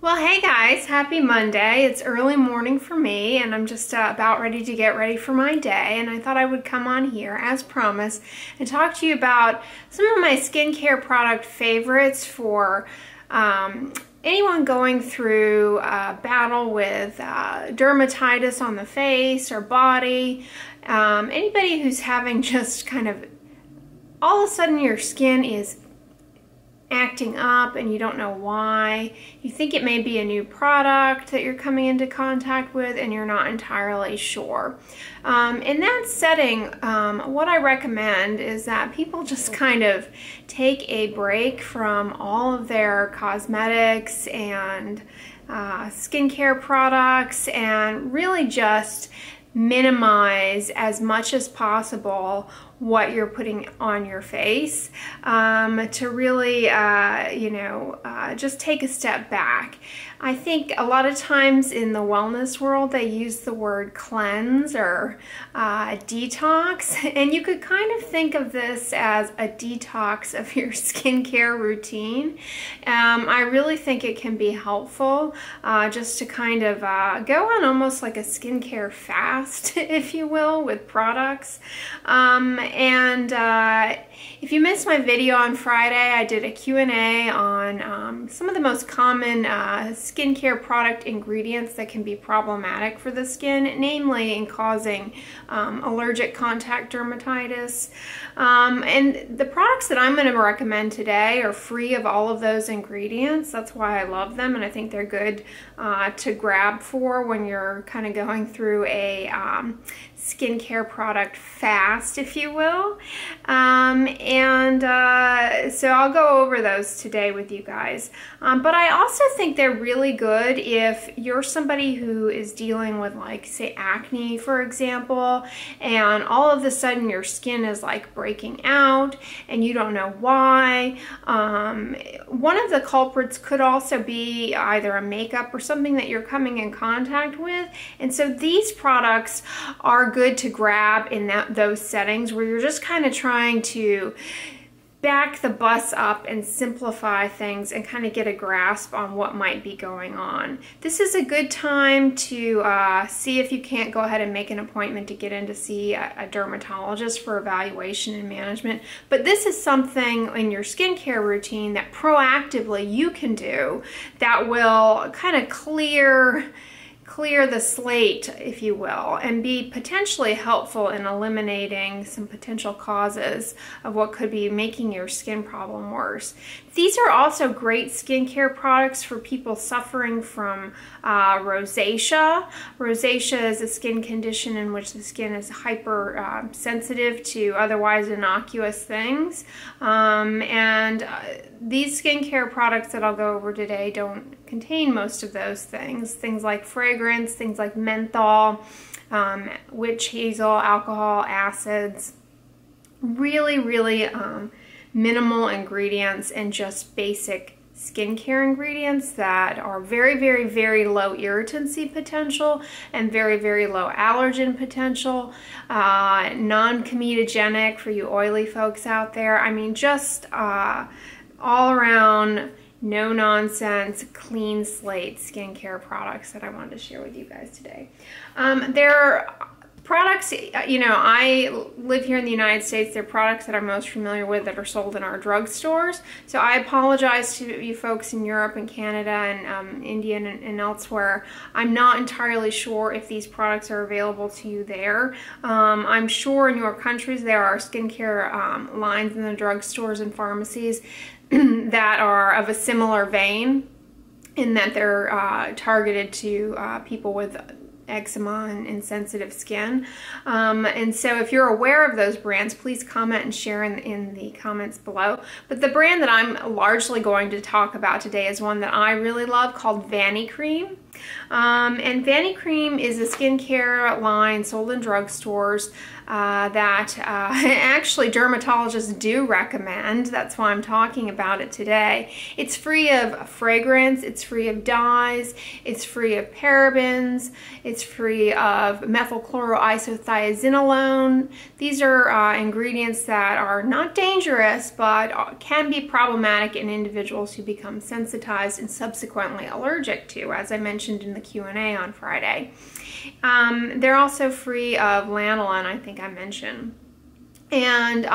Well, hey guys, happy Monday. It's early morning for me and I'm just about ready to get ready for my day, and I thought I would come on here as promised and talk to you about some of my skincare product favorites for anyone going through a battle with dermatitis on the face or body, anybody who's having just kind of all of a sudden your skin is acting up and you don't know why. You think it may be a new product that you're coming into contact with and you're not entirely sure. In that setting, what I recommend is that people just kind of take a break from all of their cosmetics and skincare products and really just minimize as much as possible what you're putting on your face, to really, just take a step back. I think a lot of times in the wellness world they use the word cleanse or detox, and you could kind of think of this as a detox of your skincare routine. I really think it can be helpful just to kind of go on almost like a skincare fast, if you will, with products. If you missed my video on Friday, I did a Q&A on some of the most common skincare product ingredients that can be problematic for the skin, namely in causing allergic contact dermatitis. And the products that I'm going to recommend today are free of all of those ingredients. That's why I love them, and I think they're good to grab for when you're kind of going through a skincare product fast, if you will. So I'll go over those today with you guys. But I also think they're really good if you're somebody who is dealing with, like, say, acne, for example, and all of a sudden your skin is like breaking out and you don't know why. One of the culprits could also be either a makeup or something that you're coming in contact with, and so these products are good to grab in those settings where you're just kind of trying to back the bus up and simplify things and kind of get a grasp on what might be going on. This is a good time to see if you can't go ahead and make an appointment to get in to see a dermatologist for evaluation and management. But this is something in your skincare routine that proactively you can do that will kind of clear the slate, if you will, and be potentially helpful in eliminating some potential causes of what could be making your skin problem worse. These are also great skincare products for people suffering from rosacea. Rosacea is a skin condition in which the skin is hyper sensitive to otherwise innocuous things. These skincare products that I'll go over today don't contain most of those things. Things like fragrance, things like menthol, witch hazel, alcohol, acids. Really, really minimal ingredients and just basic skincare ingredients that are very, very, very low irritancy potential and very, very low allergen potential, non-comedogenic for you oily folks out there. I mean, just all around no nonsense, clean slate skincare products that I wanted to share with you guys today. They're products, I live here in the United States. They're products that I'm most familiar with that are sold in our drugstores. So I apologize to you folks in Europe and Canada and India and elsewhere. I'm not entirely sure if these products are available to you there. I'm sure in your countries there are skincare lines in the drugstores and pharmacies that are of a similar vein in that they're targeted to people with eczema and sensitive skin. And so if you're aware of those brands, please comment and share in the comments below. But the brand that I'm largely going to talk about today is one that I really love called Vanicream. And Vanicream is a skincare line sold in drugstores that actually dermatologists do recommend. That's why I'm talking about it today. It's free of fragrance, it's free of dyes, it's free of parabens, it's free of methylchloroisiothiazolinone. These are ingredients that are not dangerous but can be problematic in individuals who become sensitized and subsequently allergic to, as I mentioned in the Q&A on Friday. They're also free of lanolin, I think I mentioned. And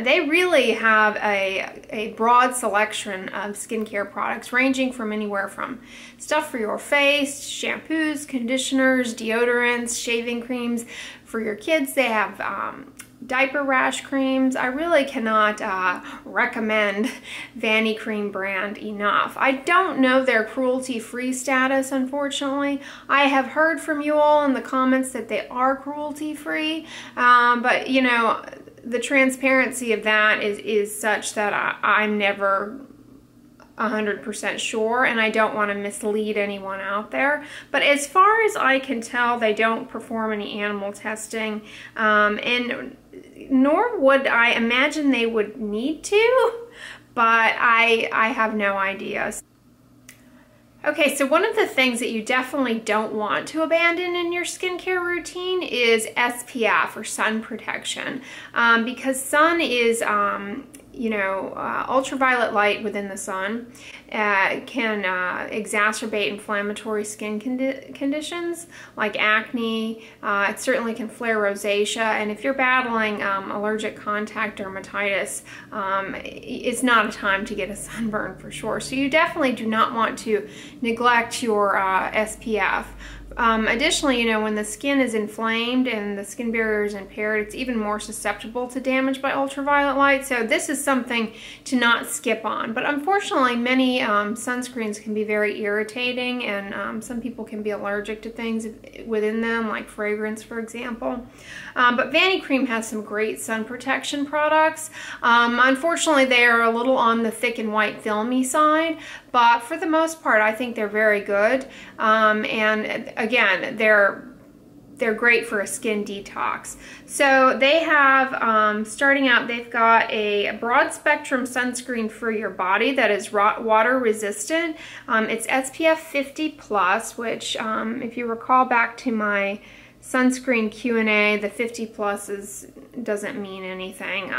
they really have a broad selection of skincare products, ranging from anywhere from stuff for your face, shampoos, conditioners, deodorants, shaving creams. For your kids, they have diaper rash creams. I really cannot recommend Vanicream brand enough. I don't know their cruelty-free status, unfortunately. I have heard from you all in the comments that they are cruelty-free, but you know, the transparency of that is such that I'm never 100% sure, and I don't want to mislead anyone out there. But as far as I can tell, they don't perform any animal testing, and nor would I imagine they would need to, but I have no idea. Okay, so one of the things that you definitely don't want to abandon in your skincare routine is SPF, or sun protection, because sun is ultraviolet light within the sun can exacerbate inflammatory skin conditions like acne. It certainly can flare rosacea, and if you're battling allergic contact dermatitis, it's not a time to get a sunburn for sure. So you definitely do not want to neglect your SPF. Additionally, when the skin is inflamed and the skin barrier is impaired, it's even more susceptible to damage by ultraviolet light. So this is something to not skip on. But unfortunately, many sunscreens can be very irritating, and some people can be allergic to things within them, like fragrance, for example. But Vanicream has some great sun protection products. Unfortunately, they are a little on the thick and white filmy side, but for the most part, I think they're very good. And again, they're great for a skin detox. So they have, starting out, they've got a broad spectrum sunscreen for your body that is water resistant. It's SPF 50+, which if you recall back to my sunscreen Q&A, the 50+ doesn't mean anything.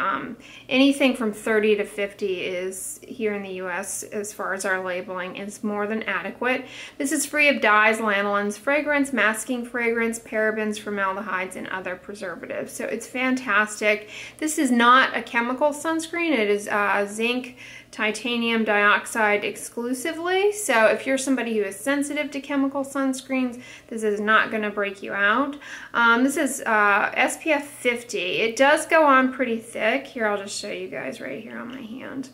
Anything from 30 to 50 is, here in the US, as far as our labeling, is more than adequate. This is free of dyes, lanolins, fragrance, masking fragrance, parabens, formaldehydes, and other preservatives. So it's fantastic. This is not a chemical sunscreen. It is zinc titanium dioxide exclusively. So if you're somebody who is sensitive to chemical sunscreens, this is not going to break you out. This is SPF 50. It does go on pretty thick. Here, I'll just show you guys right here on my hand.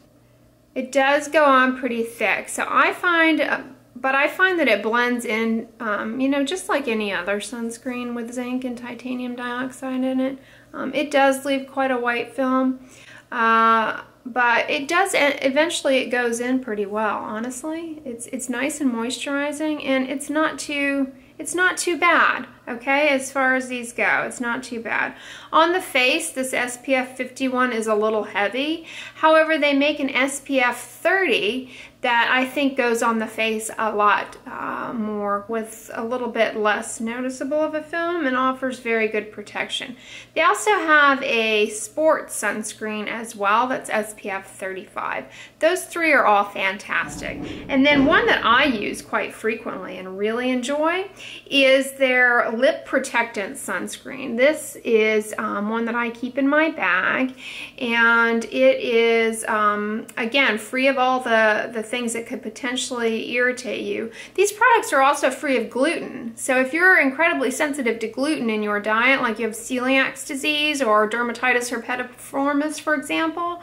It does go on pretty thick. So I find that it blends in, just like any other sunscreen with zinc and titanium dioxide in it. It does leave quite a white film. But it does, eventually it goes in pretty well, honestly. It's nice and moisturizing, and it's not too bad, okay, as far as these go. It's not too bad. On the face, this SPF 51 is a little heavy. However, they make an SPF 30 that I think goes on the face a lot more, with a little bit less noticeable of a film, and offers very good protection. They also have a sports sunscreen as well that's SPF 35. Those three are all fantastic. And then one that I use quite frequently and really enjoy is their lip protectant sunscreen. This is one that I keep in my bag, and it is again free of all the things that could potentially irritate you. These products are also free of gluten. So if you're incredibly sensitive to gluten in your diet, like you have celiac disease or dermatitis herpetiformis, for example,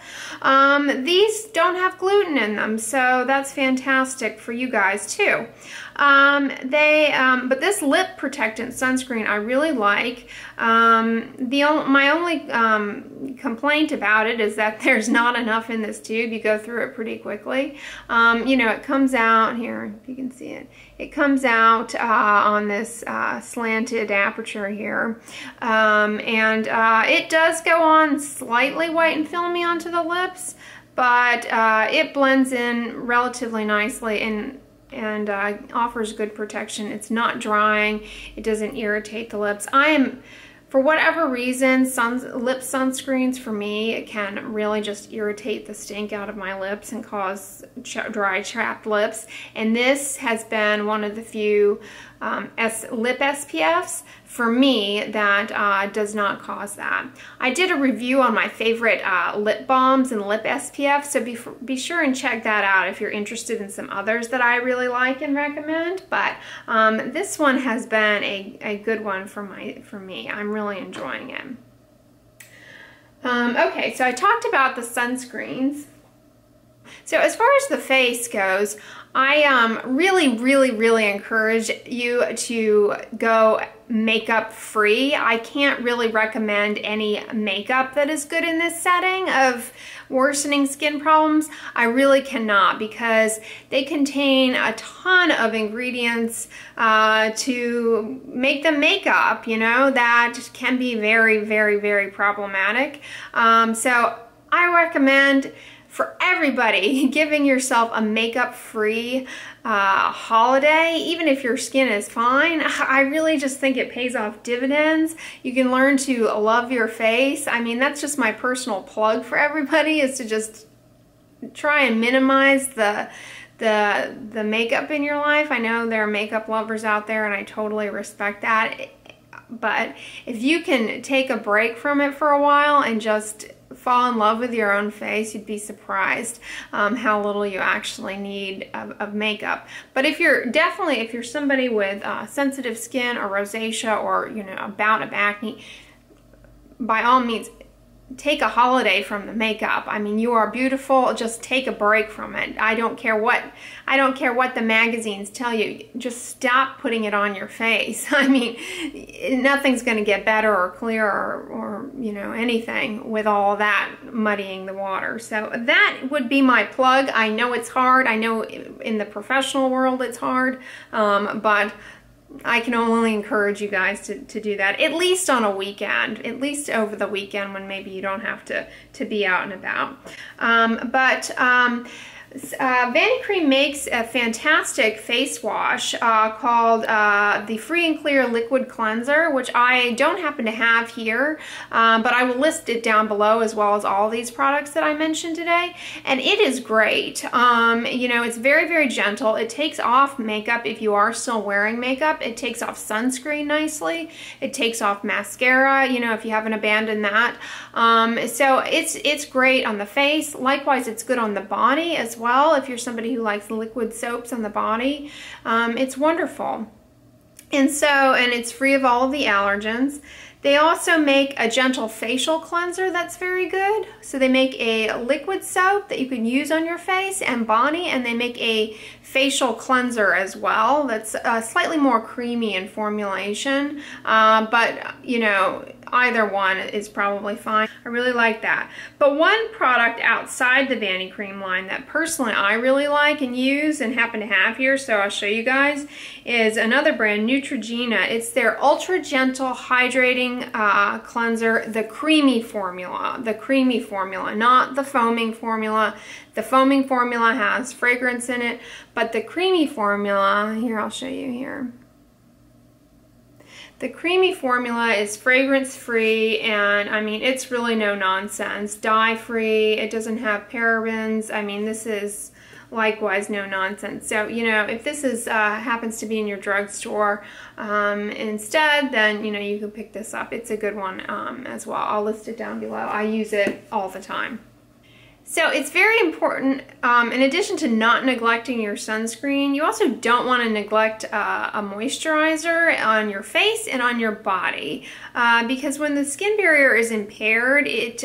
these don't have gluten in them. So that's fantastic for you guys too. But But this lip protectant sunscreen I really like. My only complaint about it is that there's not enough in this tube. You go through it pretty quickly. You know, it comes out here, if you can see it. It comes out on this slanted aperture here. It does go on slightly white and filmy onto the lips, but it blends in relatively nicely and offers good protection. It's not drying. It doesn't irritate the lips. For whatever reason, lip sunscreens for me can really just irritate the stink out of my lips and cause dry, chapped lips. And this has been one of the few lip SPFs for me that does not cause that. I did a review on my favorite lip balms and lip SPFs, so be sure and check that out if you're interested in some others that I really like and recommend. But this one has been a good one for me. I'm really enjoying it. Okay, so I talked about the sunscreens. So as far as the face goes, I really encourage you to go makeup free. I can't really recommend any makeup that is good in this setting of worsening skin problems. I really cannot, because they contain a ton of ingredients to make them makeup, you know, that can be very problematic. So I recommend for everybody giving yourself a makeup-free holiday, even if your skin is fine. I really just think it pays off dividends. You can learn to love your face. I mean, that's just my personal plug for everybody, is to just try and minimize the makeup in your life. I know there are makeup lovers out there, and I totally respect that. But if you can take a break from it for a while and just fall in love with your own face, you'd be surprised how little you actually need of makeup. But if you're somebody with sensitive skin or rosacea, or you know, a bout of acne, by all means take a holiday from the makeup. I mean, you are beautiful. Just take a break from it. I don't care what the magazines tell you. Just stop putting it on your face. I mean, nothing's going to get better or clearer or you know, anything with all that muddying the water. So that would be my plug. I know it's hard. I know in the professional world it's hard, but I can only encourage you guys to do that, at least on a weekend, at least over the weekend when maybe you don't have to be out and about. Vanity Cream makes a fantastic face wash called the Free and Clear Liquid Cleanser, which I don't happen to have here, but I will list it down below, as well as all these products that I mentioned today. And it is great. You know, it's very gentle. It takes off makeup if you are still wearing makeup. It takes off sunscreen nicely. It takes off mascara, you know, if you haven't abandoned that. So it's great on the face. Likewise, it's good on the body as well. If you're somebody who likes liquid soaps on the body, it's wonderful. And it's free of all of the allergens. They also make a gentle facial cleanser that's very good. So they make a liquid soap that you can use on your face and body, and they make a facial cleanser as well that's slightly more creamy in formulation, but you know, either one is probably fine. I really like that. But one product outside the Vanity Cream line that personally I really like and use and happen to have here, so I'll show you guys, is another brand, Neutrogena. It's their Ultra Gentle Hydrating Cleanser, the creamy formula, not the foaming formula. The foaming formula has fragrance in it, but the creamy formula, here I'll show you here. The creamy formula is fragrance-free, and I mean, it's really no nonsense. Dye-free, it doesn't have parabens. I mean, this is likewise no nonsense. So, you know, if this is happens to be in your drugstore instead, then, you know, you can pick this up. It's a good one as well. I'll list it down below. I use it all the time. So it's very important, in addition to not neglecting your sunscreen, you also don't want to neglect a moisturizer on your face and on your body, because when the skin barrier is impaired, it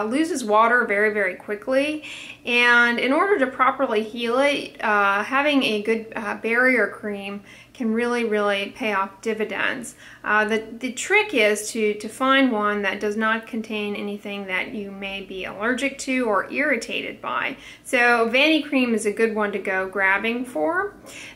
loses water very quickly, And in order to properly heal it, having a good barrier cream can really pay off dividends. The trick is to find one that does not contain anything that you may be allergic to or irritated by. So Vanicream is a good one to go grabbing for.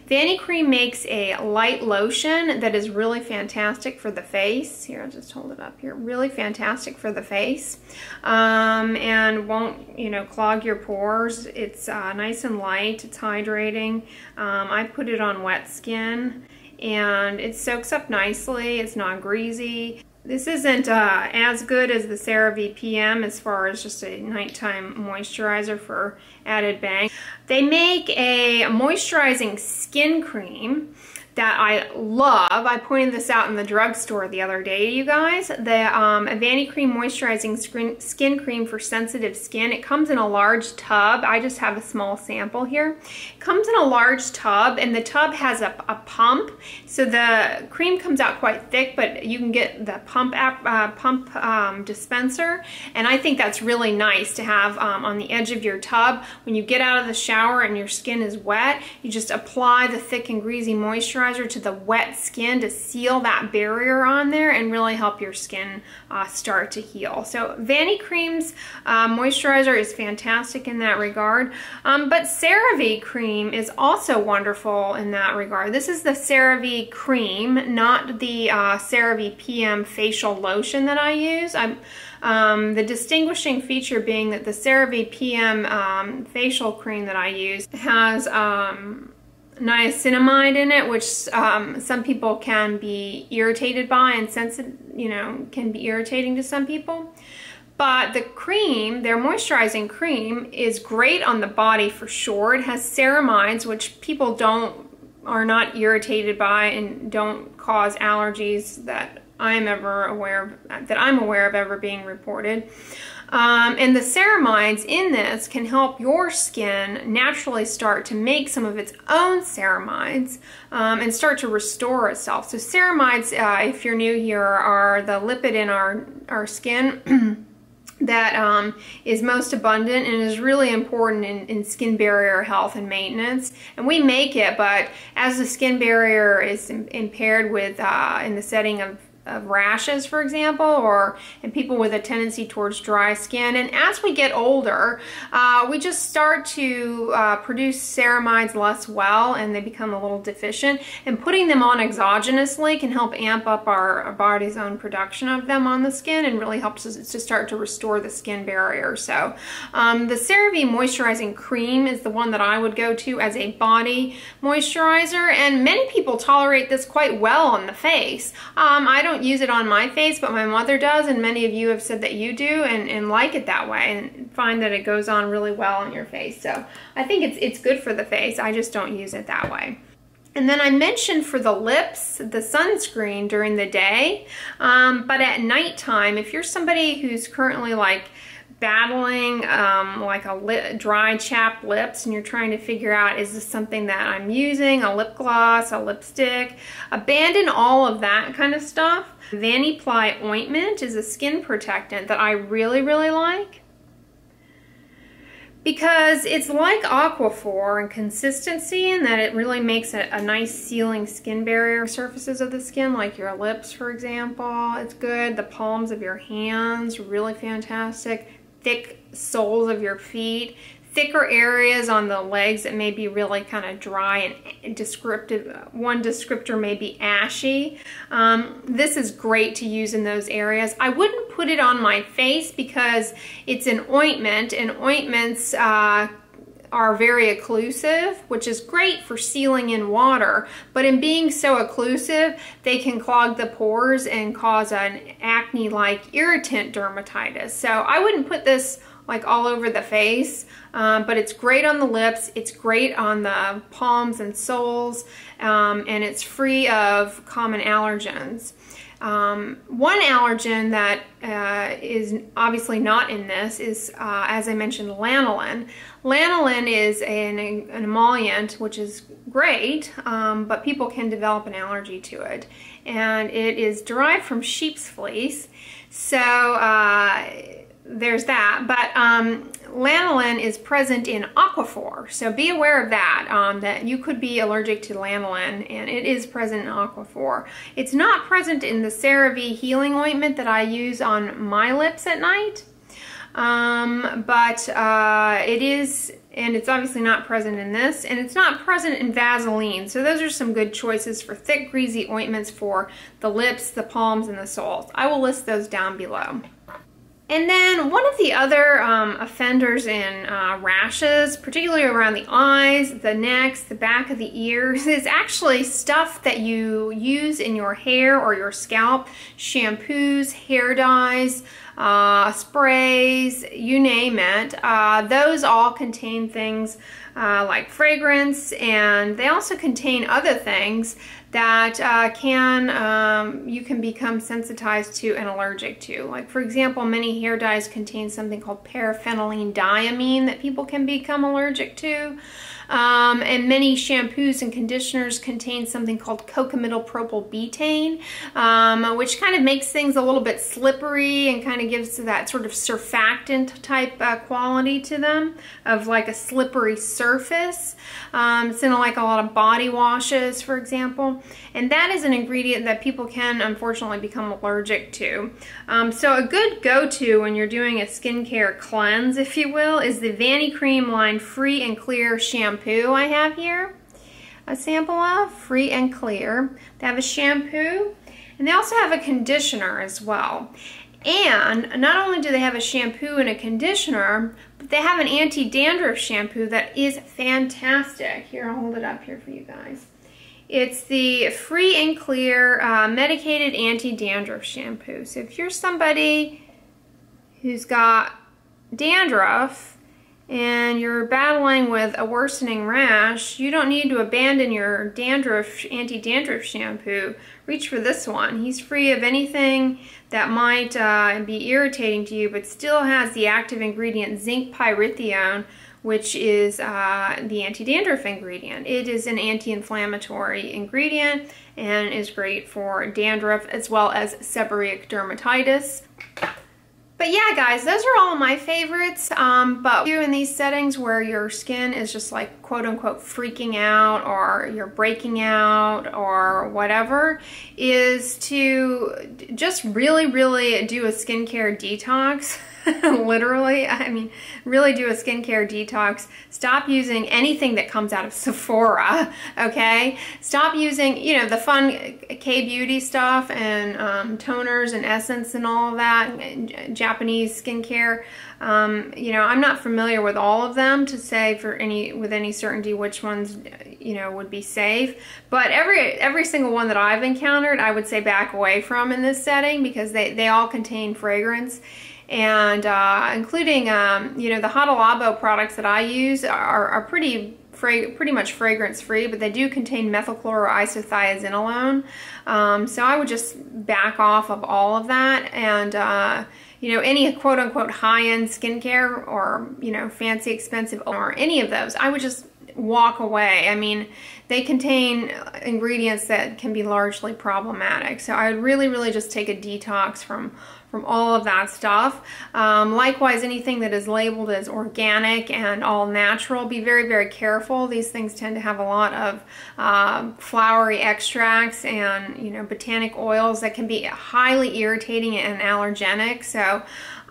Vanicream makes a light lotion that is really fantastic for the face. Here, I'll just hold it up here. Really fantastic for the face, and won't, you know, clog your pores. It's nice and light. It's hydrating. I put it on wet skin, and it soaks up nicely. It's not greasy. This isn't as good as the CeraVe PM as far as just a nighttime moisturizer for added bang. They make a moisturizing skin cream that I love. I pointed this out in the drugstore the other day, you guys. The Vanicream Moisturizing Skin Cream for sensitive skin. It comes in a large tub. I just have a small sample here. It comes in a large tub, and the tub has a pump, so the cream comes out quite thick, but you can get the pump dispenser, and I think that's really nice to have on the edge of your tub. When you get out of the shower and your skin is wet, you just apply the thick and greasy moisturizer to the wet skin to seal that barrier on there and really help your skin start to heal. So Vanicream's moisturizer is fantastic in that regard, but CeraVe cream is also wonderful in that regard. This is the CeraVe cream, not the CeraVe PM facial lotion that I use. The distinguishing feature being that the CeraVe PM facial cream that I use has niacinamide in it, which some people can be irritated by, and can be irritating to some people. But the cream, their moisturizing cream, is great on the body for sure. It has ceramides, which people are not irritated by and don't cause allergies that I'm aware of ever being reported. And the ceramides in this can help your skin naturally start to make some of its own ceramides and start to restore itself. So ceramides, if you're new here, are the lipid in our skin that is most abundant and is really important in skin barrier health and maintenance. And we make it, but as the skin barrier is impaired with in the setting of rashes, for example, or in people with a tendency towards dry skin. And as we get older, we just start to produce ceramides less well, and they become a little deficient. And putting them on exogenously can help amp up our body's own production of them on the skin, and really helps us to start to restore the skin barrier. So the CeraVe Moisturizing Cream is the one that I would go to as a body moisturizer, and many people tolerate this quite well on the face. I don't use it on my face, but my mother does, and many of you have said that you do and like it that way and find that it goes on really well on your face. So I think it's good for the face. I just don't use it that way. And then I mentioned for the lips, the sunscreen during the day, but at nighttime, if you're somebody who's currently battling dry, chapped lips, and you're trying to figure out, is this something that I'm using, a lip gloss, a lipstick, abandon all of that kind of stuff. Vaniply Ointment is a skin protectant that I really like, because it's like Aquaphor in consistency, in that it really makes a nice sealing skin barrier surfaces of the skin, like your lips, for example. It's good. The palms of your hands, really fantastic. Thick soles of your feet, thicker areas on the legs that may be really kind of dry and descriptive. One descriptor may be ashy. This is great to use in those areas. I wouldn't put it on my face because it's an ointment, and ointments are very occlusive, which is great for sealing in water, but in being so occlusive, they can clog the pores and cause an acne-like irritant dermatitis. So I wouldn't put this all over the face, but it's great on the lips, it's great on the palms and soles, and it's free of common allergens. One allergen that is obviously not in this is, as I mentioned, lanolin. Lanolin is an emollient, which is great, but people can develop an allergy to it. And it is derived from sheep's fleece. So there's that. But lanolin is present in Aquaphor, so be aware of that, that you could be allergic to lanolin, and it is present in Aquaphor. It's not present in the CeraVe healing ointment that I use on my lips at night, but it is, and it's obviously not present in this, and it's not present in Vaseline. So those are some good choices for thick, greasy ointments for the lips, the palms, and the soles. I will list those down below. And then one of the other offenders in rashes, particularly around the eyes, the necks, the back of the ears, is actually stuff that you use in your hair or your scalp. Shampoos, hair dyes, sprays, you name it. Those all contain things like fragrance, and they also contain other things that you can become sensitized to and allergic to. Like, for example, many hair dyes contain something called paraphenylene diamine that people can become allergic to. And many shampoos and conditioners contain something called cocamidopropyl betaine, which kind of makes things a little bit slippery and kind of gives that sort of surfactant type quality to them, of like a slippery surface. It's in like a lot of body washes, for example. And that is an ingredient that people can unfortunately become allergic to. So a good go-to when you're doing a skincare cleanse, if you will, is the Vanicream line Free and Clear shampoo I have here. A sample of Free and Clear. They have a shampoo, and they also have a conditioner as well. And not only do they have a shampoo and a conditioner, but they have an anti-dandruff shampoo that is fantastic. Here, I'll hold it up here for you guys. It's the Free and Clear medicated anti-dandruff shampoo. So if you're somebody who's got dandruff and you're battling with a worsening rash, you don't need to abandon your anti-dandruff shampoo. Reach for this one. He's free of anything that might be irritating to you, but still has the active ingredient zinc pyrithione, which is the anti-dandruff ingredient. It is an anti-inflammatory ingredient and is great for dandruff as well as seborrheic dermatitis. But yeah, guys, those are all my favorites. But you in these settings where your skin is just like quote unquote freaking out, or you're breaking out, or whatever, is to just really do a skincare detox. Literally, I mean, really do a skincare detox. Stop using anything that comes out of Sephora, okay? Stop using, you know, the fun K-beauty stuff and toners and essence and all of that, Japanese skincare. You know, I'm not familiar with all of them to say with any certainty which ones, you know, would be safe. But every single one that I've encountered, I would say back away from in this setting, because they all contain fragrance. And including, you know, the Hada Labo products that I use are pretty much fragrance free, but they do contain methylchloroisiothiazolinone. So I would just back off of all of that, and you know, any quote unquote high-end skincare, or, you know, fancy expensive, or any of those, I would just walk away. I mean, they contain ingredients that can be largely problematic. So I would really just take a detox from all of that stuff. Likewise, anything that is labeled as organic and all natural, be very careful. These things tend to have a lot of flowery extracts and, you know, botanic oils that can be highly irritating and allergenic. So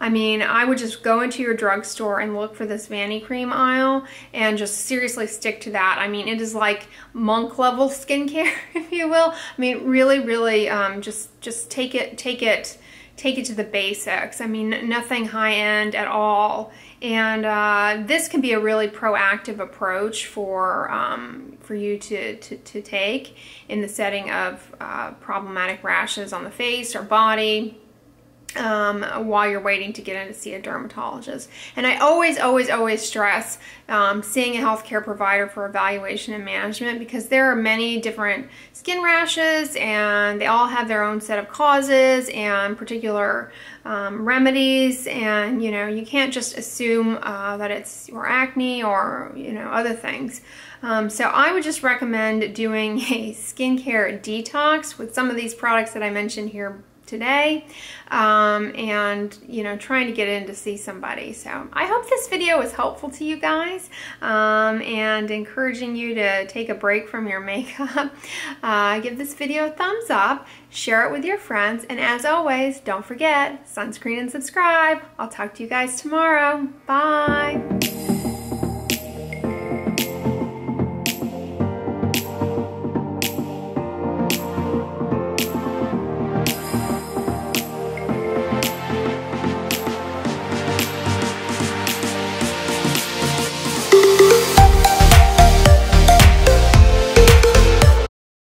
I mean, I would just go into your drugstore and look for this Vanicream aisle and just seriously stick to that. I mean, it is like monk level skincare, if you will. I mean, really just take it to the basics. I mean, nothing high end at all. And this can be a really proactive approach for you to take in the setting of problematic rashes on the face or body, while you're waiting to get in to see a dermatologist. And I always stress seeing a healthcare provider for evaluation and management, because there are many different skin rashes and they all have their own set of causes and particular remedies, and you know, you can't just assume that it's your acne or, you know, other things. So I would just recommend doing a skincare detox with some of these products that I mentioned here today, and you know, trying to get in to see somebody. So I hope this video was helpful to you guys, and encouraging you to take a break from your makeup. Give this video a thumbs up, share it with your friends, and as always, don't forget, sunscreen and subscribe. I'll talk to you guys tomorrow. Bye.